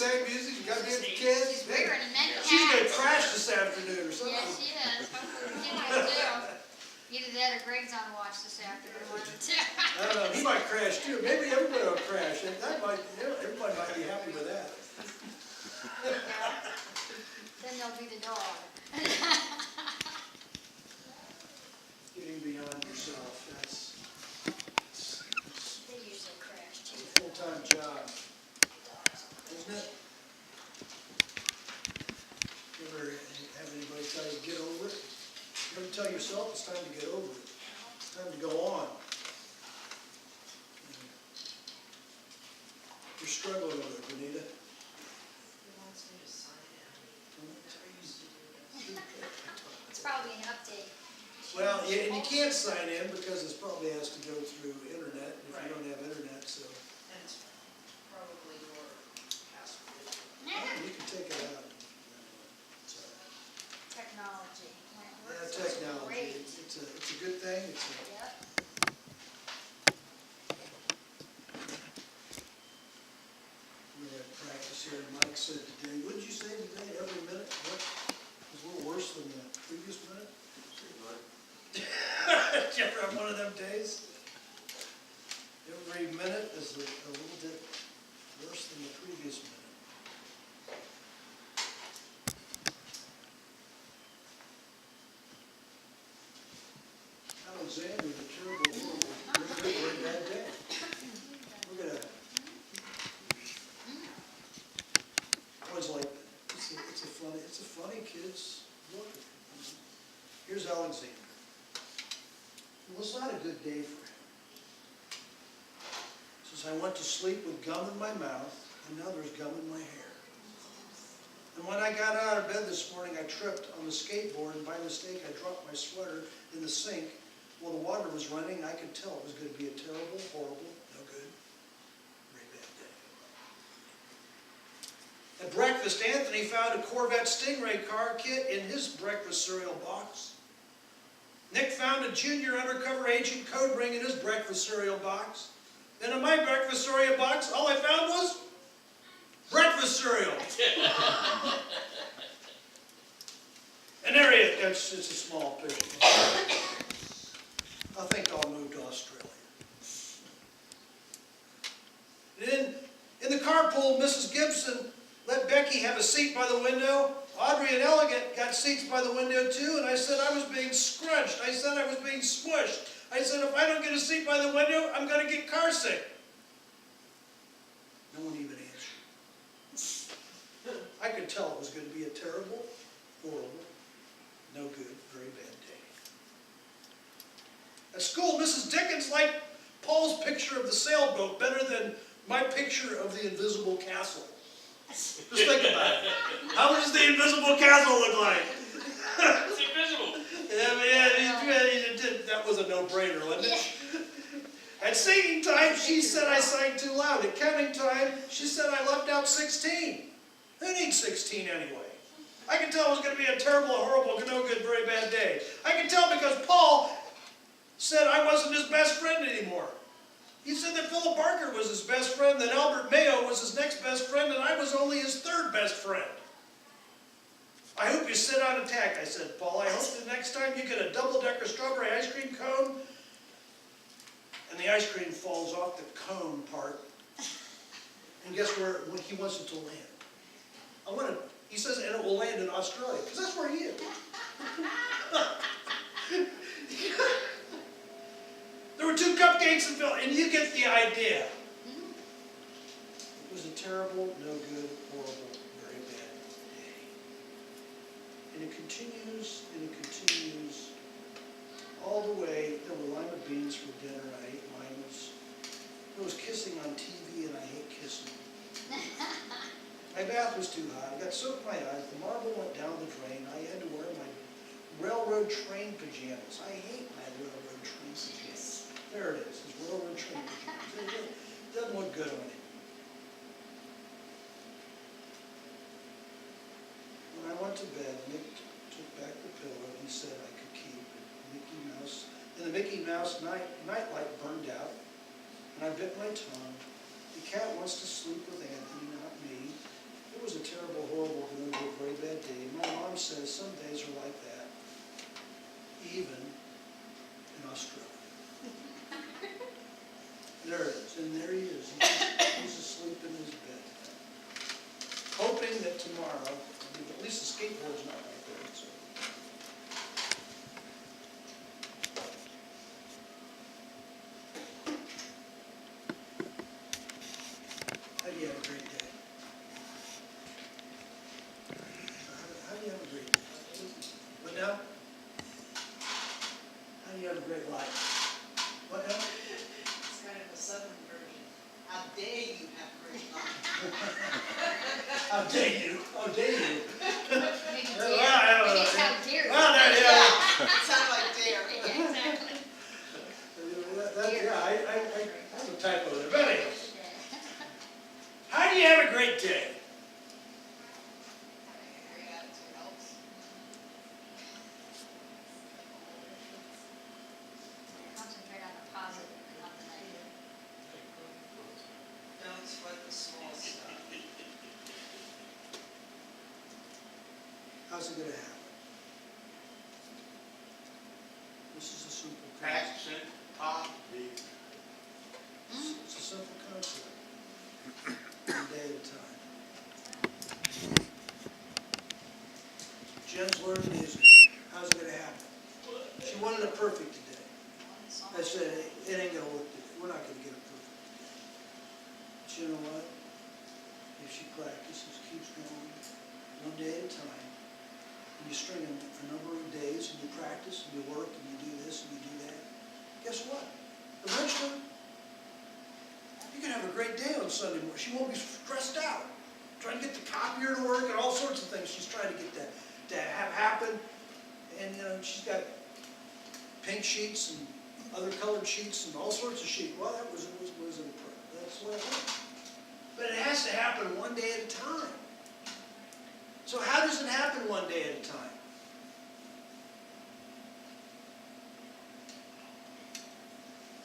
same music? You got me with the kids? She's wearing a neck She's gonna hat. crash this afternoon or something. Yes, she is. Hopefully we get her too. Either that or Greg's on watch this afternoon, one of the two. I don't know, he might crash too. Maybe everybody will crash. Everybody might be happy with that. Then there'll be the dog. Getting beyond yourself, that's They usually crash a too. full-time job, isn't it? You ever have anybody tell you, get over it? You ever tell yourself it's time to get over it? It's time to go on. You're struggling with it, Benita. He wants me to sign in. Never used to do this. It's probably an update. Well, yeah, and you can't sign in because it probably has to go through internet if you don't have internet, so. And it's probably your password. You can take it out. So, Technology. When it yeah, works, it's technology, great. it's a good thing. Yep. We had practice here, and Mike said today, what did you say today, every minute? What was a little worse than the previous minute? Did you ever have one of them days? Every minute is a little bit worse than the previous minute. Alexander, the terrible world, very bad day. We're gonna. I was like, it's a funny kid's book. Here's Alexander. It was not a good day for him. He says, I went to sleep with gum in my mouth, and now there's gum in my hair. And when I got out of bed this morning, I tripped on the skateboard, and by mistake, I dropped my sweater in the sink. Well, the water was running, and I could tell it was going to be a terrible, horrible, no good, very bad day. At breakfast, Anthony found a Corvette Stingray car kit in his breakfast cereal box. Nick found a junior undercover agent code ring in his breakfast cereal box. Then in my breakfast cereal box, all I found was breakfast cereal. And there he is. It's a small picture. I think I'll move to Australia. And in the carpool, Mrs. Gibson let Becky have a seat by the window. Audrey and Elegant got seats by the window too, and I said I was being scrunched. I said I was being smushed. I said if I don't get a seat by the window, I'm going to get car sick. No one even answered. I could tell it was going to be a terrible, horrible, no good, very bad day. At school, Mrs. Dickens liked Paul's picture of the sailboat better than my picture of the invisible castle. Just think about it. How does the invisible castle look like? It's invisible. That was a no-brainer, wasn't it? At singing time, she said I sang too loud. At counting time, she said I left out 16. Who needs 16 anyway? I could tell it was going to be a terrible, horrible, no good, very bad day. I could tell because Paul said I wasn't his best friend anymore. He said that Philip Barker was his best friend, that Albert Mayo was his next best friend, and I was only his third best friend. I hope you sit on attack, I said, Paul. I hope the next time you get a double-decker strawberry ice cream cone, and the ice cream falls off the cone part. And guess where he wants it to land? He says, and it will land in Australia, because that's where he is. There were 2 cupcakes in Phil, and you get the idea. It was a terrible, no good, horrible, very bad day. And it continues, all the way. There were lima beans for dinner, I ate limas. There was kissing on TV, and I hate kissing. My bath was too hot. I got soaked in my eyes. The marble went down the drain. I had to wear my railroad train pajamas. I hate my railroad train pajamas. There it is, his railroad train pajamas. It doesn't look good on him. When I went to bed, Nick took back the pillow he said I could keep. Mickey Mouse, and the Mickey Mouse nightlight burned out, and I bit my tongue. The cat wants to sleep with Anthony, not me. It was a terrible, horrible, very bad day. My mom says some days are like that, even in Australia. There it is, and there he is. He's asleep in his bed. Hoping that tomorrow, at least the skateboard's not right there. So. How do you have a great day? How do you have a great day? What now? How do you have a great life? What now? It's kind of a southern version. How dare you have great luck? How dare you? How dare you? Maybe Well, I don't know. maybe it's how dare you. Well, there you go. It sounded like dare. Yeah, exactly. Yeah, I have a typo there. But anyway, how do you have a great day? Great attitude helps. Concentrate on the positive and not the negative. Don't sweat the small stuff. How's it gonna happen? This is a simple concept. Action, top, beat. It's a simple concept. One day at a time. Jen's learning music. How's it gonna happen? She wanted it perfect today. I said, it ain't gonna work today. We're not gonna get it perfect today. But you know what? If she practices, keeps going, one day at a time, and you string a number of days, and you practice, and you work, and you do this, and you do that, guess what? Eventually, you're gonna have a great day on Sunday morning. She won't be stressed out, trying to get the copier to work and all sorts of things. She's trying to get that to have happen. And you know, she's got pink sheets and other colored sheets and all sorts of sheets. Well, that was that's what it was. But it has to happen one day at a time. So how does it happen one day at a time?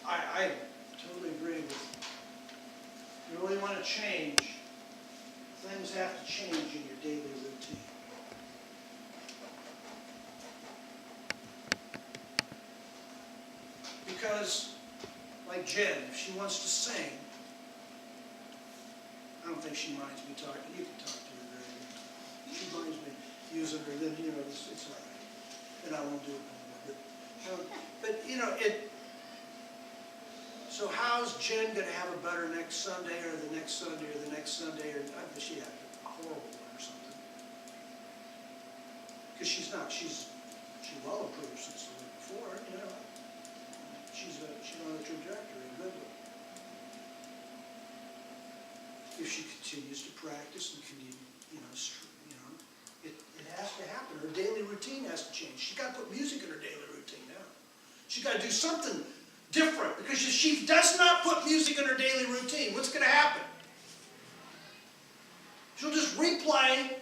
I totally agree with you. You really want to change, things have to change in your daily routine. Because, like Jen, if she wants to sing, I don't think she minds me talking. You can talk to her very good. She minds me using her, then, you know, it's all right. And I won't do it no more. But you know, so how's Jen going to have a better next Sunday or the next Sunday or the next Sunday? Or I bet she had a horrible one or something. Because she's not. She well improved since the week before. You know, she's on a trajectory, a good one. If she continues to practice and it has to happen. Her daily routine has to change. She's got to put music in her daily routine now. She's got to do something different, because if she does not put music in her daily routine, what's going to happen? She'll just replay.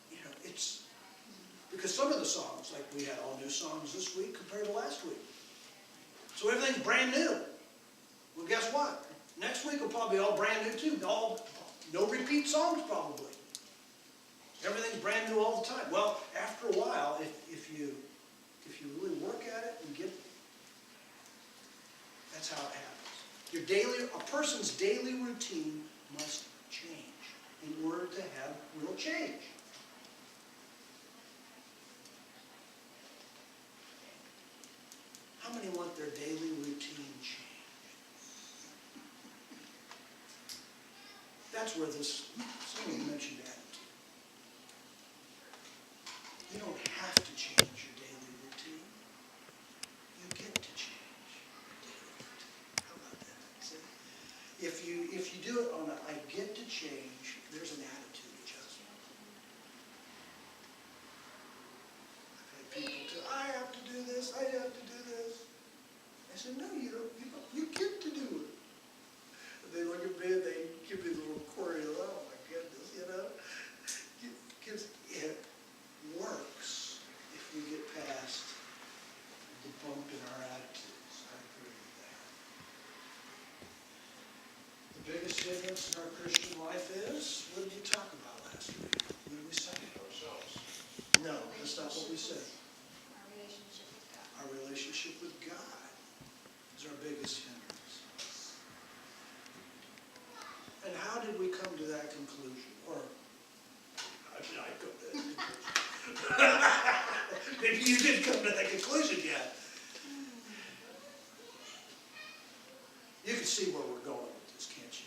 You know, it's because some of the songs, like we had all new songs this week compared to last week. So everything's brand new. Well, guess what? Next week will probably be all brand new too. No repeat songs probably. Everything's brand new all the time. Well, after a while, if you really work at it and get, that's how it happens. A person's daily routine must change in order to have real change. How many want their daily routine changed? That's where someone mentioned attitude. You don't have to change your daily routine. You get to change your daily routine. How about that? See? If you do it on I get to change, there's an attitude adjustment. I've had people tell, I have to do this, I have to do this. I said, no, you don't. You get to do it. And they look at me and they give me the little query, oh my goodness, you know. Because it works if we get past the bump in our attitudes. I agree with that. The biggest hindrance in our Christian life is, what did we talk about last week? What did we say? Ourselves. No, that's not what we said. Our relationship with God. Our relationship with God is our biggest hindrance. And how did we come to that conclusion? Or, how did I come to that conclusion? Maybe you didn't come to that conclusion yet. You can see where we're going with this, can't you?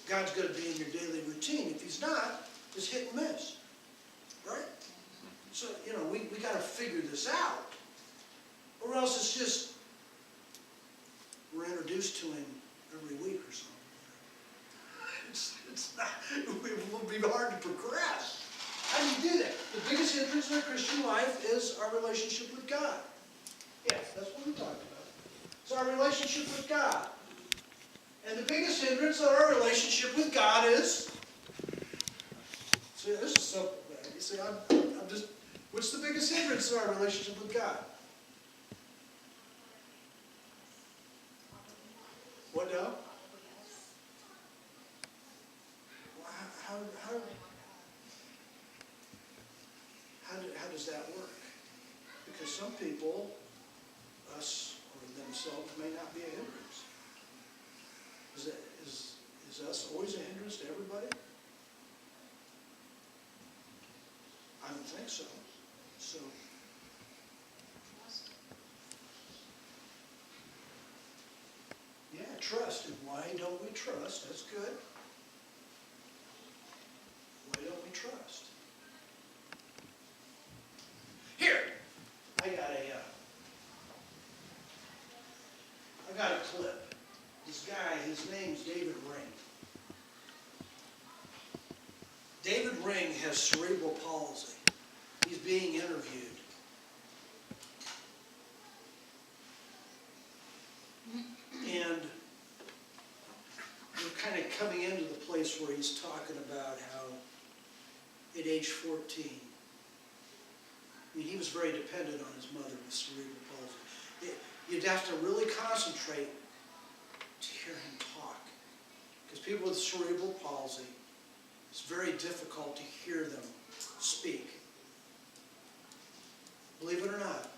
God's going to be in your daily routine. If he's not, it's hit and miss. Right? So, we got to figure this out. Or else it's just, we're introduced to him every week or something. It's not, it will be hard to progress. How do you do that? The biggest hindrance in our Christian life is our relationship with God. Yes, that's what we talked about. It's our relationship with God. And the biggest hindrance of our relationship with God is, see, this is simple, man. You see, I'm just, what's the biggest hindrance in our relationship with God? What now? Well, how does that work? Because some people, us or themselves, may not be a hindrance. Is us always a hindrance to everybody? I don't think so. So, yeah, trust. And why don't we trust? That's good. Why don't we trust? Here, I got a clip. This guy, his name's David Ring. David Ring has cerebral palsy. He's being interviewed. And we're kind of coming into the place where he's talking about how at age 14, he was very dependent on his mother with cerebral palsy. You'd have to really concentrate to hear him talk. Because people with cerebral palsy, it's very difficult to hear them speak. Believe it or not,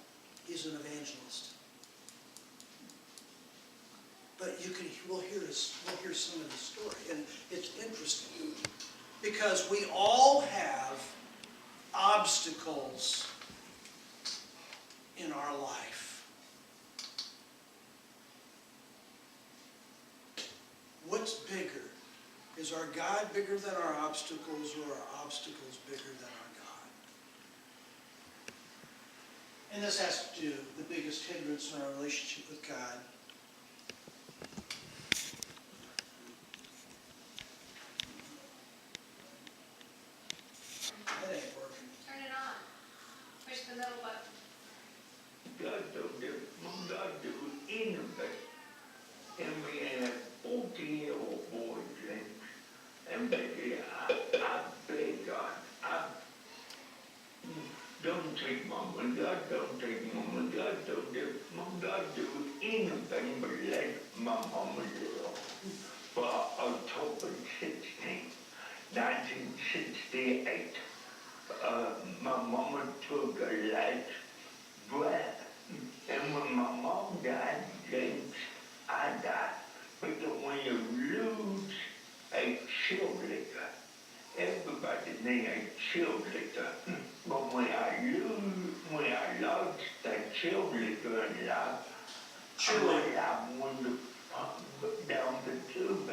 he's an evangelist. But we'll hear some of his story, and it's interesting because we all have obstacles in our life. What's bigger? Is our God bigger than our obstacles, or our obstacles bigger than our God? And this has to do the biggest hindrance in our relationship with God. That ain't working. Turn it on. Push the middle button. God don't do anything. And we had a 14-year-old boy, James. And baby, I beg God, don't take Mama. God don't take Mama. God don't do anything but let my mama live. For October 16, 1968, my mama took her last breath. And when my mom died, James, I died. Because when you lose a cheerleader, everybody needs a cheerleader. But when I lost that cheerleader in life, I wanted to down the tube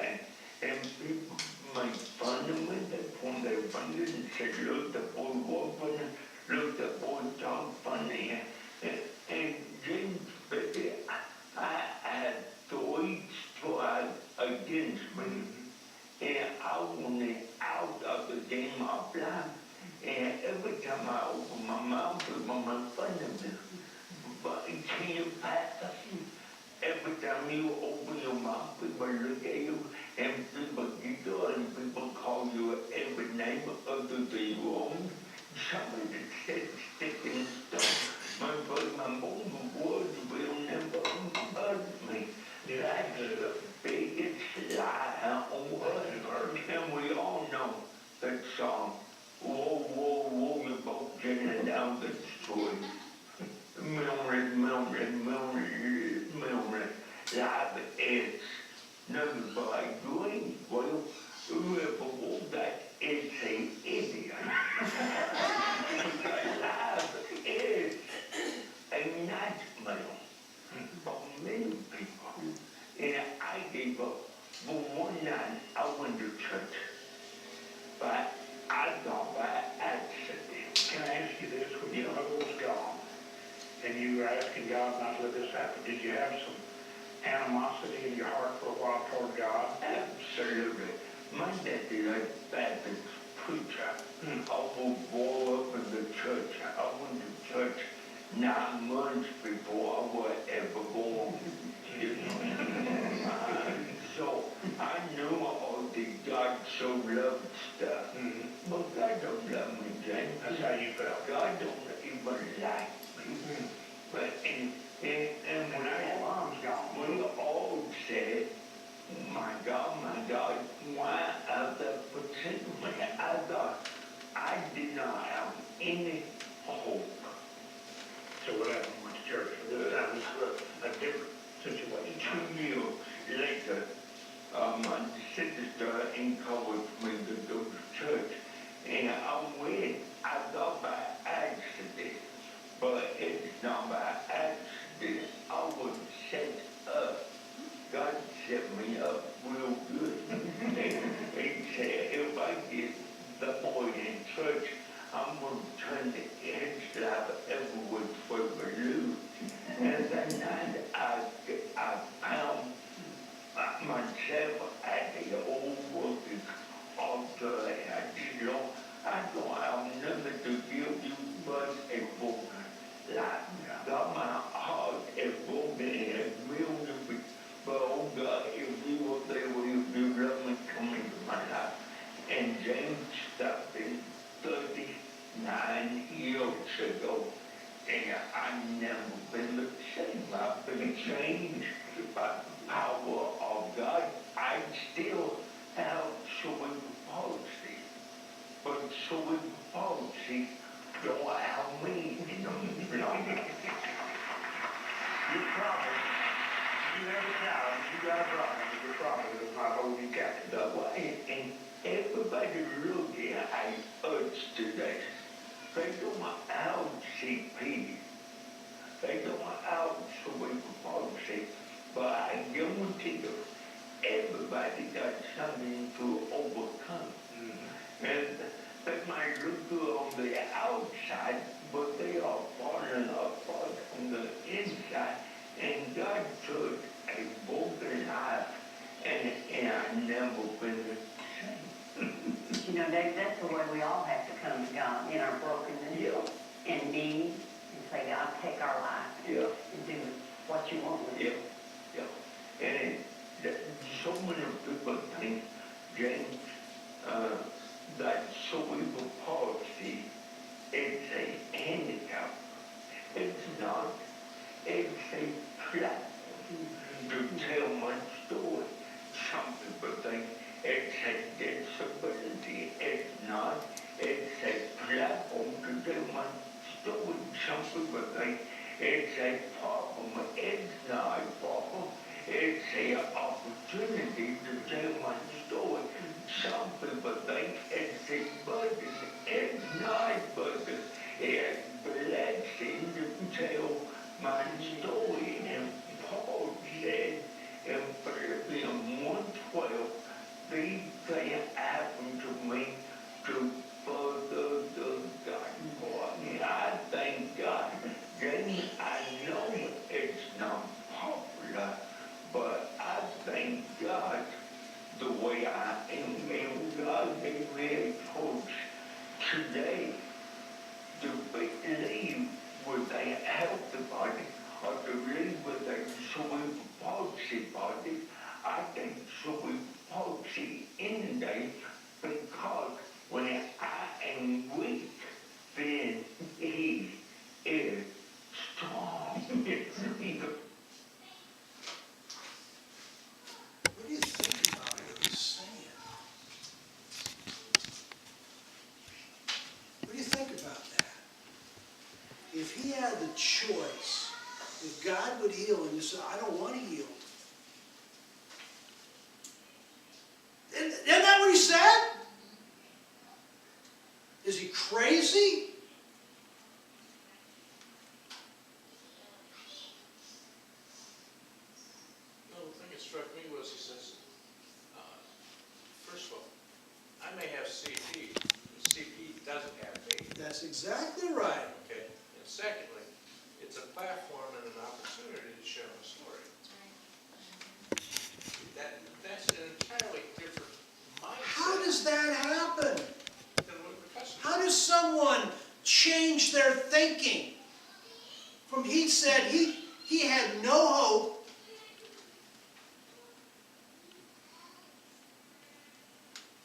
and people make fun of me. They point their fingers and say, look, the boy walking, look, the boy talk funny. And James, baby, I had 3 strikes against me. And I wanted out of the game of life. And every time I open my mouth, people make fun of me. But can you pass? Every time you open your mouth, people look at you, and people giggle, and people call you every name other than your own. Somebody said stick and stone. My mom words will never hurt me. Like the biggest lie it's nothing but green. Well, whoever wrote that is an idiot. Life is a nightmare for many people. And I gave up. But one night I went to church. But I got by accident. Can I ask you this, when your mother was gone, and you were asking God not to let this happen, did you have some animosity in your heart for a while toward God? Absolutely. My daddy was a Baptist preacher. I was brought up in the church. I went to church 9 months before I was ever born. You know? So I knew all the God so loved stuff. But God don't love me, James. That's how you felt. God don't even like me. But and And when now your mom's gone. when we all said, my God, why other protect me? I thought I did not have any hope. So what happened? You went to church. That was a different situation. 2 years later, my sister encouraged me to go to church. And I went. I thought by accident, but it's not by accident. I was set up. God set me up real good. He said, if I get the boy in church, I'm going to turn his life everywhere for blue. And that night I found myself at the old working altar. And I said, Lord, I know I'll never to give you but a broken life. God, my heart is broken and a million people. But oh God, if you were there, if you love me, come into my life. And James stopped in 39 years ago. And I've never been the same. I've been changed by the power of God. I still have cerebral palsy. But cerebral palsy don't have me in them. Your problem, you have a challenge, you got a problem, but your problem does not hold you captive. The way, and everybody look at us today. They don't have CP. They don't have cerebral palsy. But I guarantee you, everybody got something to overcome. And they might look good on the outside, but they are falling apart on the inside. And God took a broken life, and I've never been the same. You know, Dave, that's the way we all have to come to God, in our brokenness Yeah, and need, and say, God, take our life yeah, and do what you want with yeah, it. yeah. And so many people think, James, that cerebral palsy is a handicap. It's not. It's a platform to tell my story. Some people think it's a disability. It's not. It's a platform to tell my story. Some people think it's a problem. It's not a problem. It's an opportunity to tell my story. Some people think it's a burden. It's not a burden. It's a blessing to tell my story. And Paul said in Philippians 1:12, these things happen to me to further the gospel. And I thank God. Jamie, I know it's not popular, but I thank God the way I am. And God gave me a coach today to believe with a healthy body or to live with a cerebral palsy body. I think cerebral palsy in there because when I am weak, then he is strong. It's either. What do you think about what he's saying? What do you think about that? If he had the choice, if God would heal and you say, I don't want to heal, crazy? No, the thing that struck me was, he says, first of all, I may have CP, but CP doesn't have me, That's exactly right. okay? And secondly, it's a platform and an opportunity to share my story. That's an entirely different mindset. How does that happen? Than what the customer. How does someone change their thinking? From he said he had no hope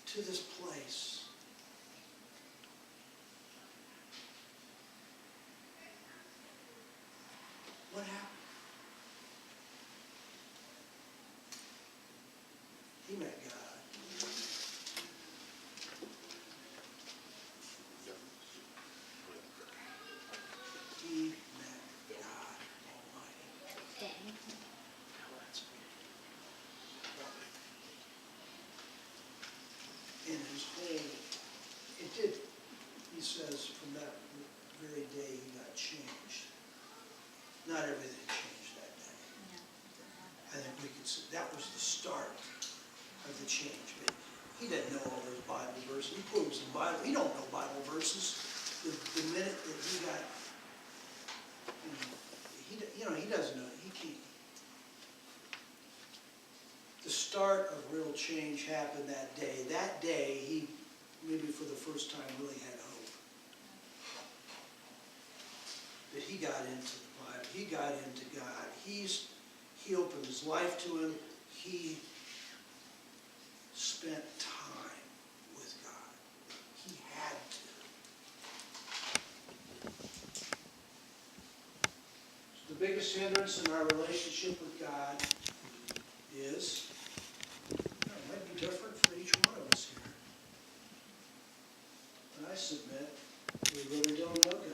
to this place. What happened? He met God. He met God Almighty. Now that's in his whole, it did, he says, from that very day he got changed. Not everything changed that day. I think we could say that was the start of the change. But he didn't know all those Bible verses. He quotes the Bible. He don't know Bible verses. The minute that he got, he doesn't know. He can't. The start of real change happened that day. That day, he maybe for the first time really had hope. That he got into the Bible. He got into God. He opened his life to him. He spent time with God. He had to. So the biggest hindrance in our relationship with God is, it might be different for each one of us here. But I submit, we really don't know God.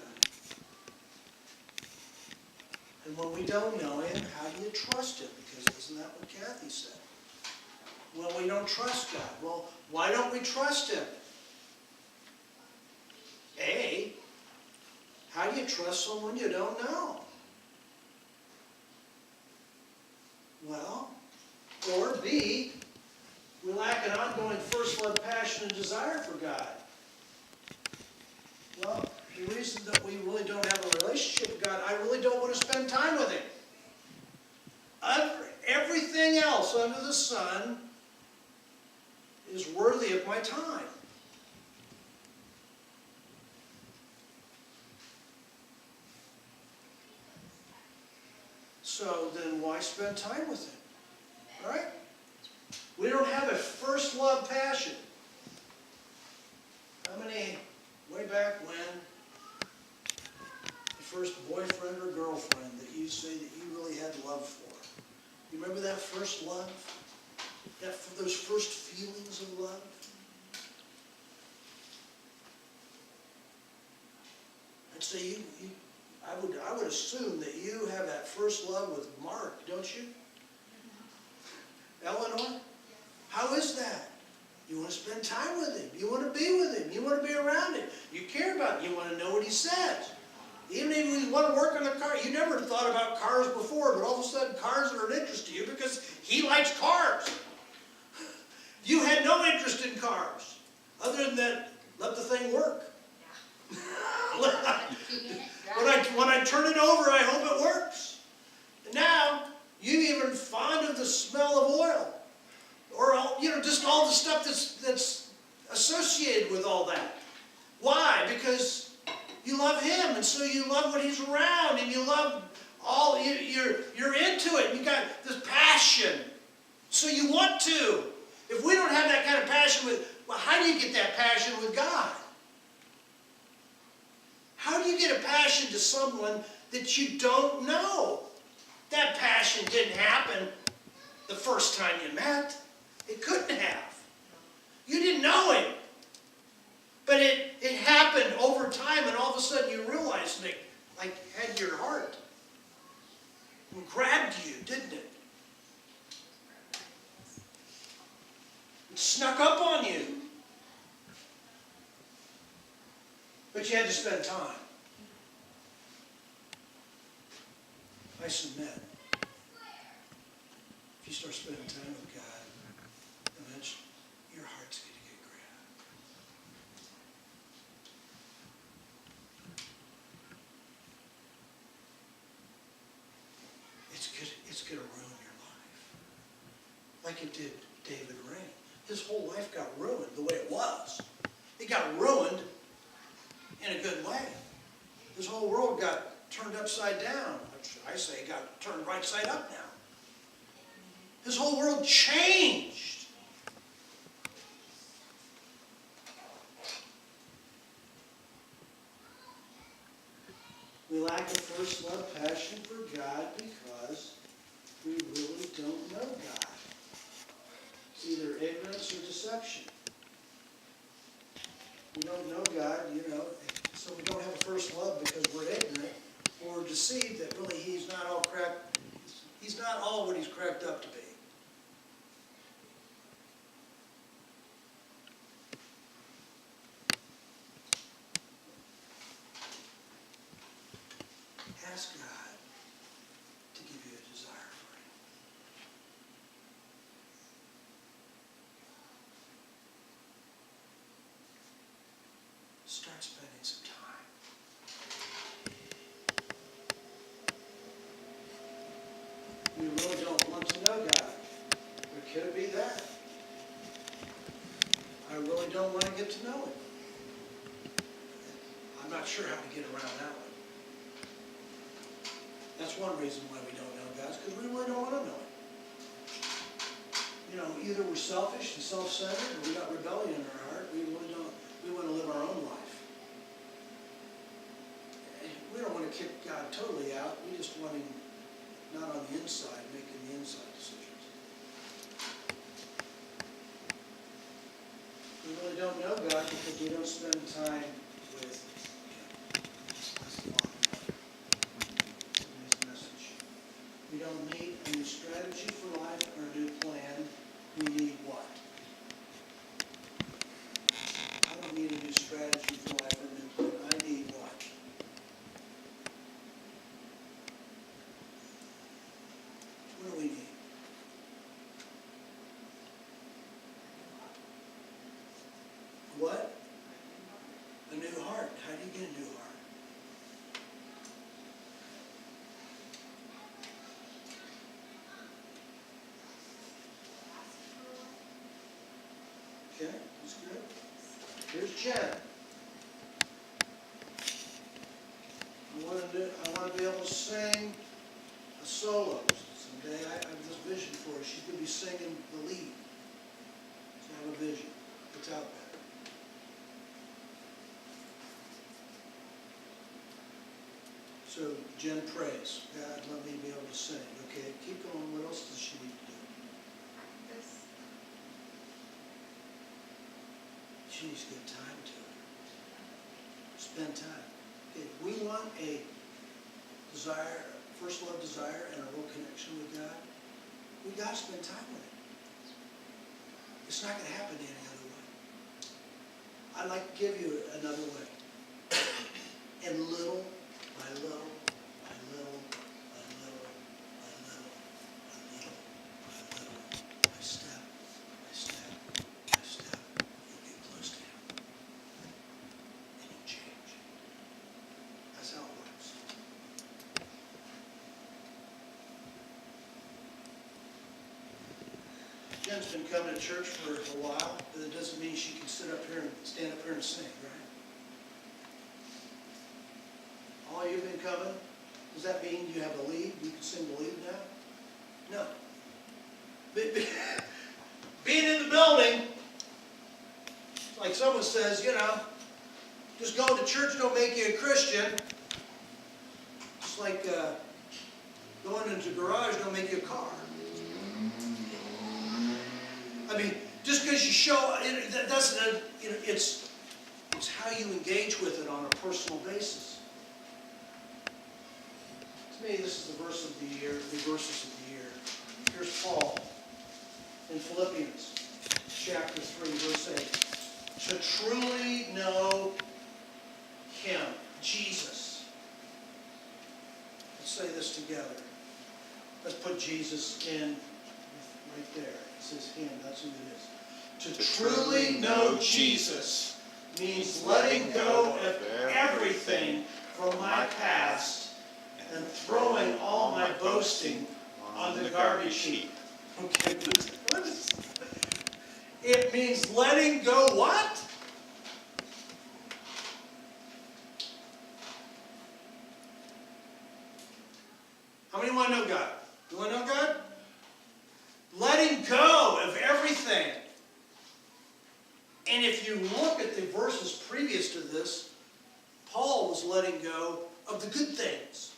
And when we don't know Him, how do you trust Him? Because isn't that what Kathy said? Well, we don't trust God. Well, why don't we trust Him? A, how do you trust someone you don't know? Well, or B, we lack an ongoing first love, passion, and desire for God. Well, the reason that we really don't have a relationship with God, I really don't want to spend time with Him. Everything else under the sun is worthy of my time. So then why spend time with Him? All right? We don't have a first love passion. How many, way back when, the first boyfriend or girlfriend that you say that you really had love for? You remember that first love? Those first feelings of love? I'd say I would assume that you have that first love with Mark, don't you? Eleanor? How is that? You want to spend time with him. You want to be with him. You want to be around him. You care about him. You want to know what he says. Even if you want to work on a car, you never thought about cars before, but all of a sudden cars are an interest to you because he likes cars. You had no interest in cars, other than that, let the thing work. When I turn it over, I hope it works. And now, you're even fond of the smell of oil. Or, just all the stuff that's associated with all that. Why? Because you love him, and so you love when he's around, and you love you're into it. You got this passion. So you want to. If we don't have that kind of passion how do you get that passion with God? How do you get a passion to someone that you don't know? That passion didn't happen the first time you met. It couldn't have. You didn't know him. But it happened over time, and all of a sudden you realized it had your heart. And grabbed you, didn't it? It snuck up on you. But you had to spend time. I submit, if you start spending time with God, eventually your heart's going to get grabbed. It's going to ruin your life. Like it did David Rain. His whole life got ruined the way it was. It got ruined in a good way. His whole world got turned upside down. I say got turned right side up now. His whole world changed. We lack a first love passion for God because we really don't know God. It's either ignorance or deception. We don't know God, so we don't have a first love because we're ignorant or deceived that really He's not all what He's cracked up to be. Ask God to give you a desire for Him. Start spending some time. We really don't want to know God. Or could it be that? I really don't want to get to know Him. I'm not sure how to get around that one. That's one reason why we don't know God, is because we really don't want to know Him. Either we're selfish and self-centered, or we got rebellion in our heart. We really don't. We want to live our own life. We don't want to kick God totally out. We just want Him not on the inside, making the inside decisions. We really don't know God because we don't spend time with Him. That's the bottom line. Today's message. We don't need a new strategy for life or a new plan. We need what? I don't need a new strategy for life or a new plan. I need what? What do we need? What? A new heart. How do you get a new heart? Okay, that's good. Here's Jen. I want to be able to sing a solo. Someday I have this vision for her. She's going to be singing the lead. So I have a vision. It's out there. So Jen prays. God, let me be able to sing. Okay, keep going. What else does she need to do? She needs to give time to it. Spend time. Okay, if we want a desire, first love desire, and a real connection with God, we got to spend time with Him. It's not going to happen any other way. I'd like to give you another way. And little by little, by little, by little, by little, by little, by little, by step, by step, by step, you'll get close to Him. And you'll change. That's how it works. Jen's been coming to church for a while, but it doesn't mean she can stand up here and sing, right? All you've been coming, does that mean you have a lead? You can sing the lead now? No. Being in the building, like someone says, just going to church don't make you a Christian. Just like going into the garage don't make you a car. I mean, just because you show, it's how you engage with it on a personal basis. To me, this is the verse of the year, the verses of the year. Here's Paul in Philippians chapter 3, verse 8. To truly know Him, Jesus. Let's say this together. Let's put Jesus in right there. It says Him, that's who it is. To truly know Jesus means letting go of everything from my past and throwing all my boasting on the garbage heap. Okay, what is it means letting go what? How many want to know God? You want to know God? Letting go of everything. And if you look at the verses previous to this, Paul was letting go of the good things.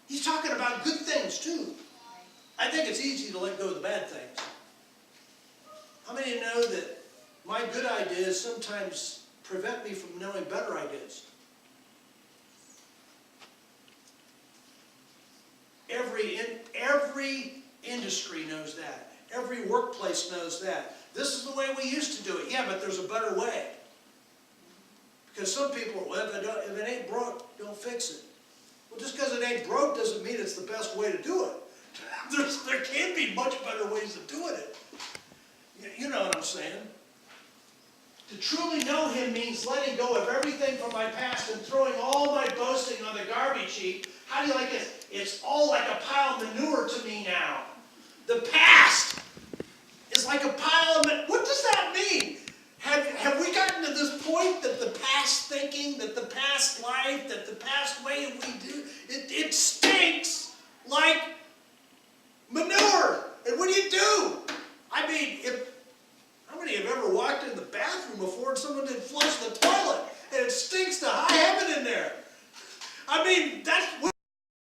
He's talking about good things too. I think it's easy to let go of the bad things. How many know that my good ideas sometimes prevent me from knowing better ideas? Every industry knows that. Every workplace knows that. This is the way we used to do it. Yeah, but there's a better way. Because some people, well, if it ain't broke, don't fix it. Well, just because it ain't broke doesn't mean it's the best way to do it. There can be much better ways of doing it. You know what I'm saying? To truly know Him means letting go of everything from my past and throwing all my boasting on the garbage heap. How do you like this? It's all like a pile of manure to me now. The past is like a pile of manure. What does that mean? Have we gotten to this point that the past thinking, that the past life, that the past way we do